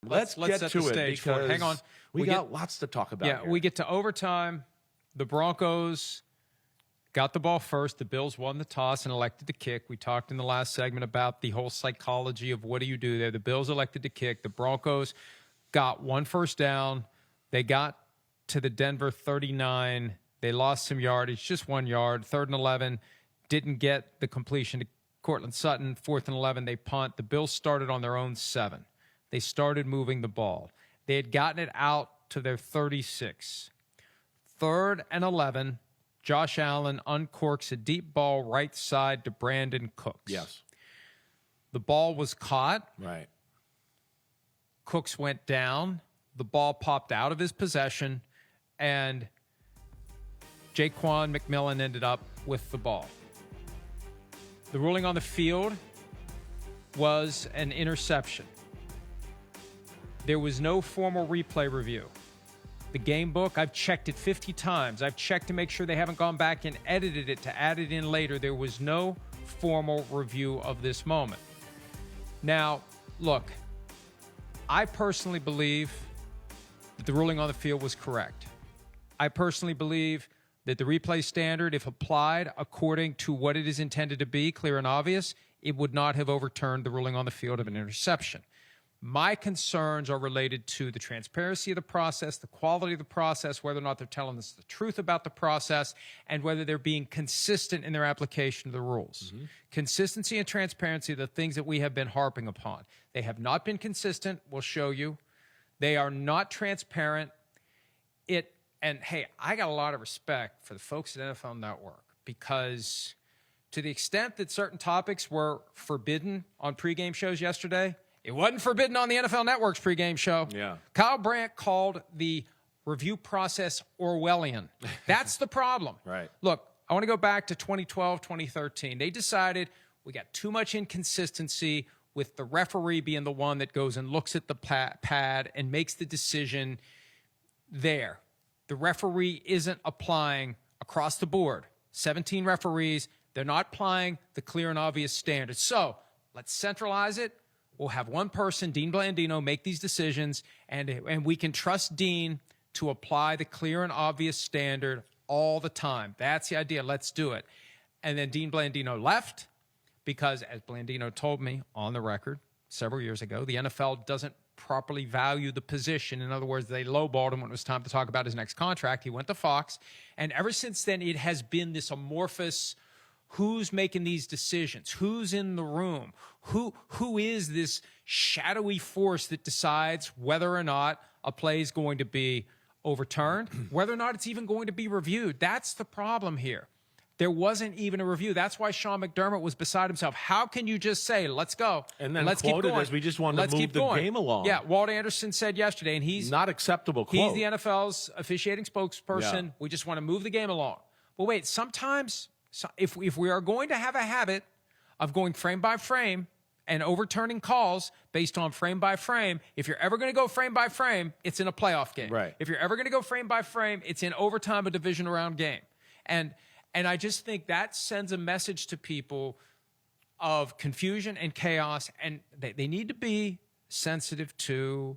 Let's get set to the it stage for it. Hang on. We got lots to talk about. Yeah, here. we get to overtime. The Broncos got the ball first. The Bills won the toss and elected to kick. We talked in the last segment about the whole psychology of what do you do there. The Bills elected to kick. The Broncos got one first down. They got to the Denver 39. They lost some yardage, just 1 yard. 3rd and 11, didn't get the completion to Cortland Sutton. 4th and 11, they punt. The Bills started on their own 7. They started moving the ball. They had gotten it out to their 36. 3rd and 11, Josh Allen uncorks a deep ball right side to Brandon Cooks. Yes. The ball was caught. Right. Cooks went down. The ball popped out of his possession, and Jaquan McMillan ended up with the ball. The ruling on the field was an interception. There was no formal replay review. The game book, I've checked it 50 times. I've checked to make sure they haven't gone back and edited it to add it in later. There was no formal review of this moment. Now, look, I personally believe that the ruling on the field was correct. I personally believe that the replay standard, if applied according to what it is intended to be, clear and obvious, it would not have overturned the ruling on the field of an interception. My concerns are related to the transparency of the process, the quality of the process, whether or not they're telling us the truth about the process, and whether they're being consistent in their application of the rules. Mm-hmm. Consistency and transparency are the things that we have been harping upon. They have not been consistent. We'll show you. They are not transparent. And hey, I got a lot of respect for the folks at NFL Network, because to the extent that certain topics were forbidden on pregame shows yesterday, it wasn't forbidden on the NFL Network's pregame show. Yeah. Kyle Brandt called the review process Orwellian. That's the problem. Right. Look, I want to go back to 2012, 2013. They decided we got too much inconsistency with the referee being the one that goes and looks at the pad and makes the decision there. The referee isn't applying across the board. 17 referees, they're not applying the clear and obvious standards. So let's centralize it. We'll have one person, Dean Blandino, make these decisions, and we can trust Dean to apply the clear and obvious standard all the time. That's the idea. Let's do it. And then Dean Blandino left because, as Blandino told me on the record several years ago, the NFL doesn't properly value the position. In other words, they lowballed him when it was time to talk about his next contract. He went to Fox, and ever since then, it has been this amorphous, who's making these decisions? Who's in the room? Who is this shadowy force that decides whether or not a play is going to be overturned, whether or not it's even going to be reviewed? That's the problem here. There wasn't even a review. That's why Sean McDermott was beside himself. How can you just say, let's go, and then let's keep quoted going. As we just wanted to move the game along? Yeah, Walt Anderson said yesterday, and he's not acceptable quote. He's the NFL's officiating spokesperson. Yeah. We just want to move the game along. But wait, sometimes if we are going to have a habit of going frame by frame and overturning calls based on frame by frame, if you're ever going to go frame by frame, it's in a playoff game. Right. If you're ever going to go frame by frame, it's in overtime, a divisional round game. And I just think that sends a message to people of confusion and chaos, and they need to be sensitive to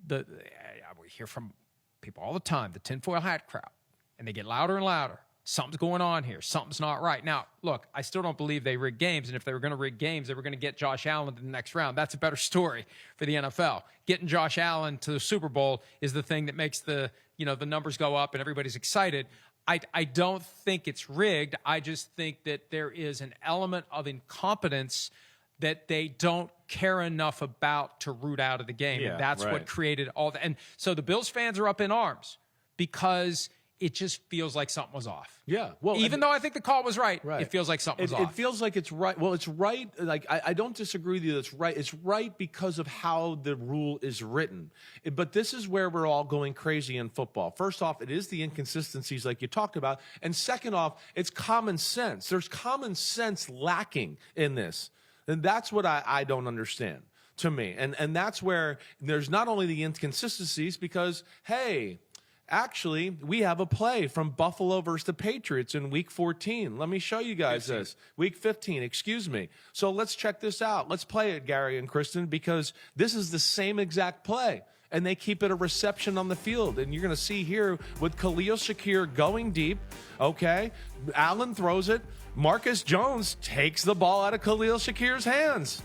we hear from people all the time, the tinfoil hat crowd, and they get louder and louder. Something's going on here. Something's not right. Now, look, I still don't believe they rigged games, and if they were going to rig games, they were going to get Josh Allen to the next round. That's a better story for the NFL. Getting Josh Allen to the Super Bowl is the thing that makes the numbers go up and everybody's excited. I don't think it's rigged. I just think that there is an element of incompetence that they don't care enough about to root out of the game. Yeah, and that's right. what created all that. And so the Bills fans are up in arms because it just feels like something was off. Yeah. Well, even though I think the call was right, it feels like something was off. It feels like it's right. Well, it's right. Like, I don't disagree with you. It's right. It's right because of how the rule is written. But this is where we're all going crazy in football. First off, it is the inconsistencies like you talked about. And second off, it's common sense. There's common sense lacking in this. And that's what I don't understand to me. And that's where there's not only the inconsistencies because, hey, Actually, we have a play from Buffalo versus the Patriots in Week 14. Let me show you guys this. Week 15, excuse me. So let's check this out. Let's play it, Gary and Kristen, because this is the same exact play. And they keep it a reception on the field. And you're going to see here with Khalil Shakir going deep, okay? Allen throws it. Marcus Jones takes the ball out of Khalil Shakir's hands.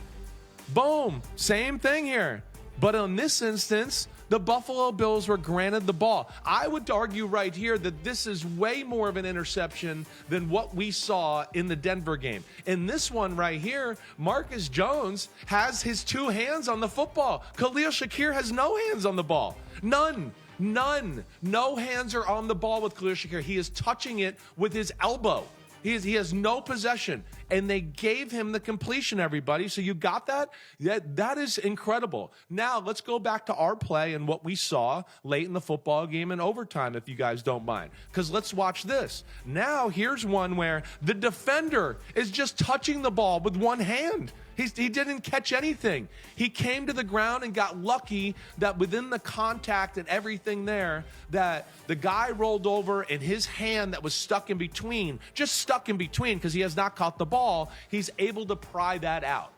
Boom. Same thing here. But in this instance, the Buffalo Bills were granted the ball. I would argue right here that this is way more of an interception than what we saw in the Denver game. In this one right here, Marcus Jones has his 2 hands on the football. Khalil Shakir has no hands on the ball. None. No hands are on the ball with Khalil Shakir. He is touching it with his elbow. He has no possession, and they gave him the completion, everybody. So you got that? That is incredible. Now, let's go back to our play and what we saw late in the football game in overtime, if you guys don't mind. Because let's watch this. Now, here's one where the defender is just touching the ball with one hand. He didn't catch anything. He came to the ground and got lucky that within the contact and everything there, that the guy rolled over and his hand that was stuck in between, just stuck in between because he has not caught the ball, he's able to pry that out.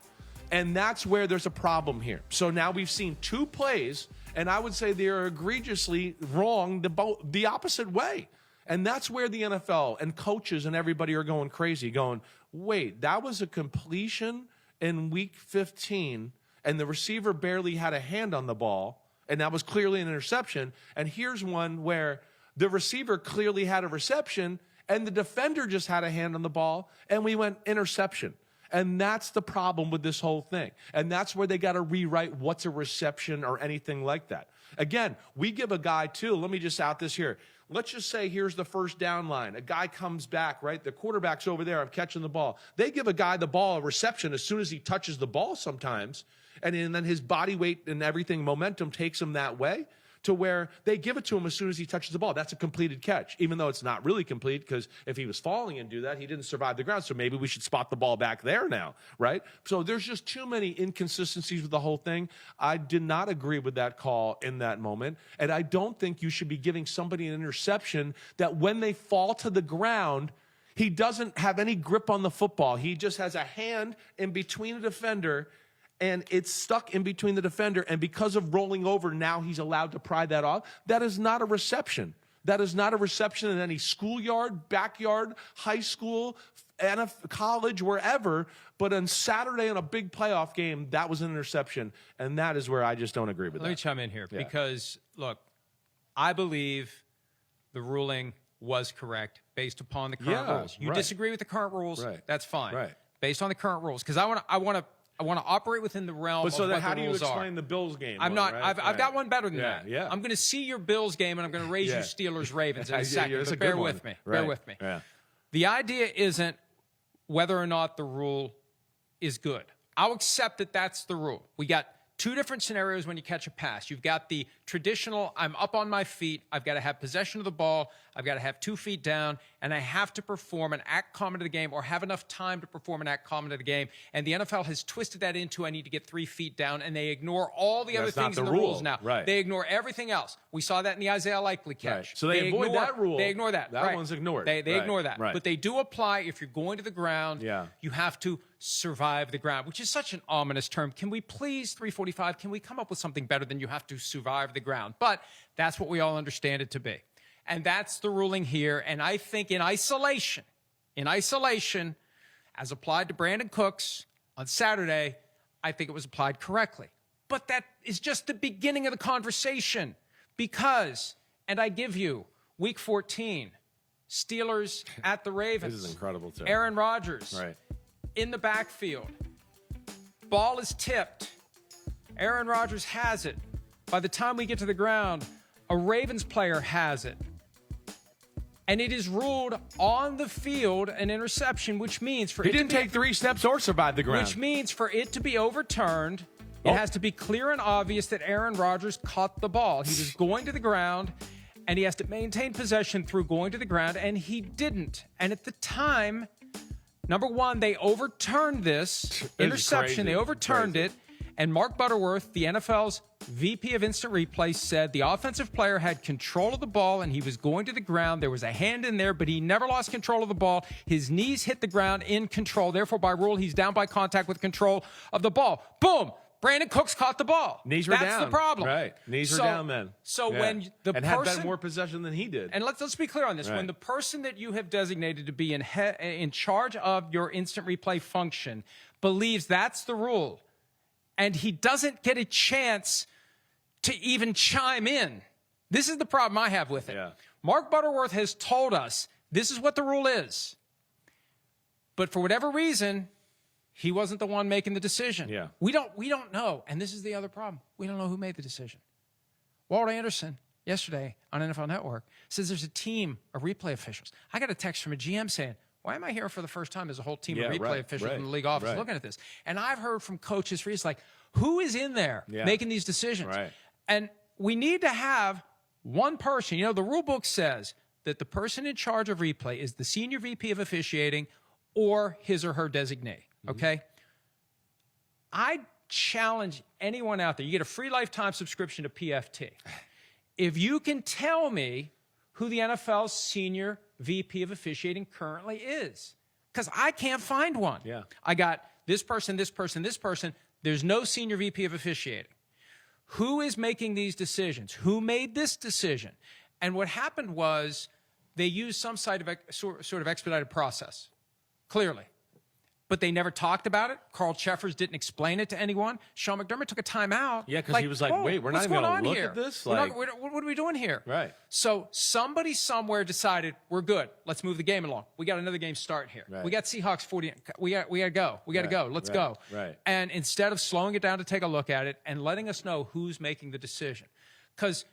And that's where there's a problem here. So now we've seen 2 plays, and I would say they are egregiously wrong the opposite way. And that's where the NFL and coaches and everybody are going crazy, going, wait, that was a completion in Week 15, and the receiver barely had a hand on the ball, and that was clearly an interception. And here's one where the receiver clearly had a reception, and the defender just had a hand on the ball, and we went interception. And that's the problem with this whole thing. And that's where they got to rewrite what's a reception or anything like that. Again, we give a guy, too, let me just out this here. Let's just say here's the first down line. A guy comes back, right? The quarterback's over there. I'm catching the ball. They give a guy the ball, a reception, as soon as he touches the ball sometimes. And then his body weight and everything, momentum takes him that way to where they give it to him as soon as he touches the ball. That's a completed catch, even though it's not really complete because if he was falling and do that, he didn't survive the ground. So maybe we should spot the ball back there now, right? So there's just too many inconsistencies with the whole thing. I did not agree with that call in that moment. And I don't think you should be giving somebody an interception that when they fall to the ground, he doesn't have any grip on the football. He just has a hand in between a defender and it's stuck in between the defender, and because of rolling over, now he's allowed to pry that off. That is not a reception. That is not a reception in any schoolyard, backyard, high school, college, wherever. But on Saturday in a big playoff game, that was an interception, and that is where I just don't agree with that. Let me chime in here because, look, I believe the ruling was correct based upon the current rules. You disagree with the current rules, that's fine. Based on the current rules, because I want to operate within the realm of what the rules are. But so how do you explain the Bills game? I'm not. Right? I've got one better than that. Yeah. I'm going to see your Bills game, and I'm going to raise you Steelers-Ravens in a second. But bear with me. Bear with me. Yeah. The idea isn't whether or not the rule is good. I'll accept that that's the rule. We got 2 different scenarios when you catch a pass. You've got the traditional, I'm up on my feet, I've got to have possession of the ball, I've got to have 2 feet down, and I have to perform an act common to the game or have enough time to perform an act common to the game. And the NFL has twisted that into I need to get 3 feet down, and they ignore all the other things in the rules now. They ignore everything else. We saw that in the Isaiah Likely catch. So they avoid that rule. They ignore that. That one's ignored. They ignore that. But they do apply if you're going to the ground, you have to survive the ground, which is such an ominous term. Can we please, 345, can we come up with something better than you have to survive the ground? But that's what we all understand it to be. And that's the ruling here. And I think in isolation, as applied to Brandon Cooks on Saturday, I think it was applied correctly. But that is just the beginning of the conversation because, and I give you, Week 14, Steelers at the Ravens. This is incredible, too. Aaron Rodgers in the backfield. Ball is tipped. Aaron Rodgers has it. By the time we get to the ground, a Ravens player has it. And it is ruled on the field an interception, which means for he didn't take 3 steps or survive the ground. Which means for it to be overturned, it has to be clear and obvious that Aaron Rodgers caught the ball. He was going to the ground, and he has to maintain possession through going to the ground, and he didn't. And at the time, number one, they overturned this interception. They overturned it. And Mark Butterworth, the NFL's VP of Instant Replay, said the offensive player had control of the ball and he was going to the ground. There was a hand in there, but he never lost control of the ball. His knees hit the ground in control. Therefore, by rule, he's down by contact with control of the ball. Boom! Brandon Cooks caught the ball. Knees were down. That's the problem. Right. Knees were down then. So when the and person had more possession than he did. And let's be clear on this. Right. When the person that you have designated to be in charge of your instant replay function believes that's the rule, and he doesn't get a chance to even chime in, this is the problem I have with it. Yeah. Mark Butterworth has told us this is what the rule is. But for whatever reason, he wasn't the one making the decision. Yeah. We don't know. And this is the other problem. We don't know who made the decision. Walt Anderson, yesterday on NFL Network, says there's a team of replay officials. I got a text from a GM saying, why am I here for the first time? There's a whole team of replay officials in the league office looking at this. And I've heard from coaches for years, like, who is in there making these decisions? Right. And we need to have one person. You know, the rule book says that the person in charge of replay is the senior VP of officiating or his or her designee. Okay? I challenge anyone out there. You get a free lifetime subscription to PFT. If you can tell me who the NFL's senior VP of officiating currently is, because I can't find one. Yeah. I got this person, this person, this person. There's no senior VP of officiating. Who is making these decisions? Who made this decision? And what happened was they used some sort of expedited process, clearly. But they never talked about it. Carl Cheffers didn't explain it to anyone. Sean McDermott took a timeout. Yeah, because he was like, wait, we're not even going to look at this? What are we doing here? Right. So somebody somewhere decided, we're good. Let's move the game along. We got another game start here. Right. We got Seahawks 40. We got to go. We got to go. Let's go. Right. And instead of slowing it down to take a look at it and letting us know who's making the decision. Because,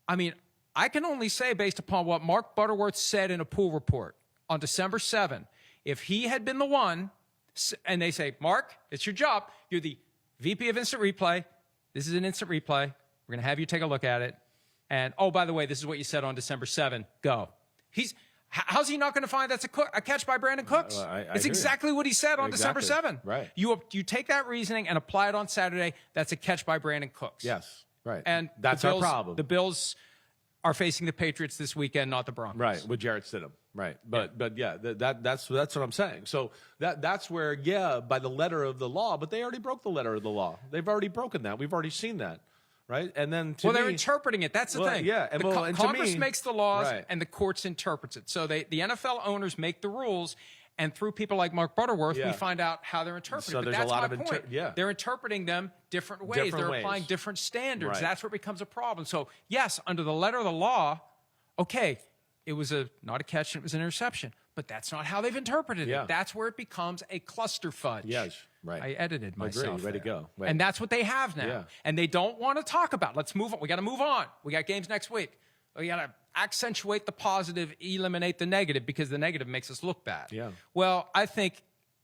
I mean, I can only say based upon what Mark Butterworth said in a pool report on December 7, if he had been the one, and they say, Mark, it's your job. You're the VP of Instant Replay. This is an instant replay. We're going to have you take a look at it. And, oh, by the way, this is what you said on December 7. Go. How's he not going to find that's a catch by Brandon Cooks? It's exactly what he said on December 7. Right. You take that reasoning and apply it on Saturday. That's a catch by Brandon Cooks. Yes. Right. And that's our problem. The Bills are facing the Patriots this weekend, not the Broncos. Right, with Jarrett Stidham. Right. But yeah, that's what I'm saying. So that's where, by the letter of the law, but they already broke the letter of the law. They've already broken that. We've already seen that. Right. And then they're interpreting it. That's the thing. Yeah. And, Congress makes the laws and the courts interprets it. So the NFL owners make the rules. And through people like Mark Butterworth, we find out how they're interpreted. So but there's that's a lot my of point. They're interpreting them different ways. They're applying different standards. Right. That's where it becomes a problem. So, yes, under the letter of the law, okay, it was not a catch, it was an interception. But that's not how they've interpreted it. That's where it becomes a cluster fudge. Yes, right. I edited myself. Ready to go. Right. And that's what they have now. Yeah. And they don't want to talk about it. Let's move on. We got to move on. We got games next week. We got to accentuate the positive, eliminate the negative, because the negative makes us look bad. Yeah. Well, I think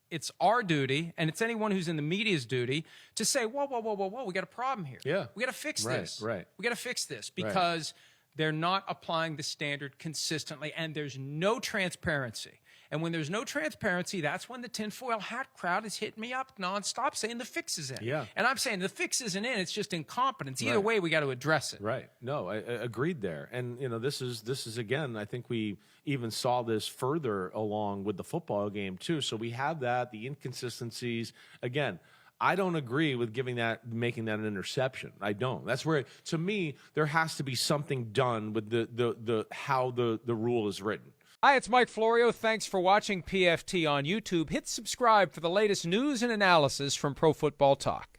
it's our duty, and it's anyone who's in the media's duty, to say, whoa, we got a problem here. Yeah. We got to fix this. Right. We got to fix this because they're not applying the standard consistently, and there's no transparency. And when there's no transparency, that's when the tinfoil hat crowd is hitting me up nonstop saying the fix is in. Yeah. And I'm saying the fix isn't in. It's just incompetence. Either way, we got to address it. Right. No, I agreed there. And, this is, again, I think we even saw this further along with the football game, too. So we have that, the inconsistencies. Again, I don't agree with making that an interception. I don't. That's where, to me, there has to be something done with how the rule is written. Hi, it's Mike Florio. Thanks for watching PFT on YouTube. Hit subscribe for the latest news and analysis from Pro Football Talk.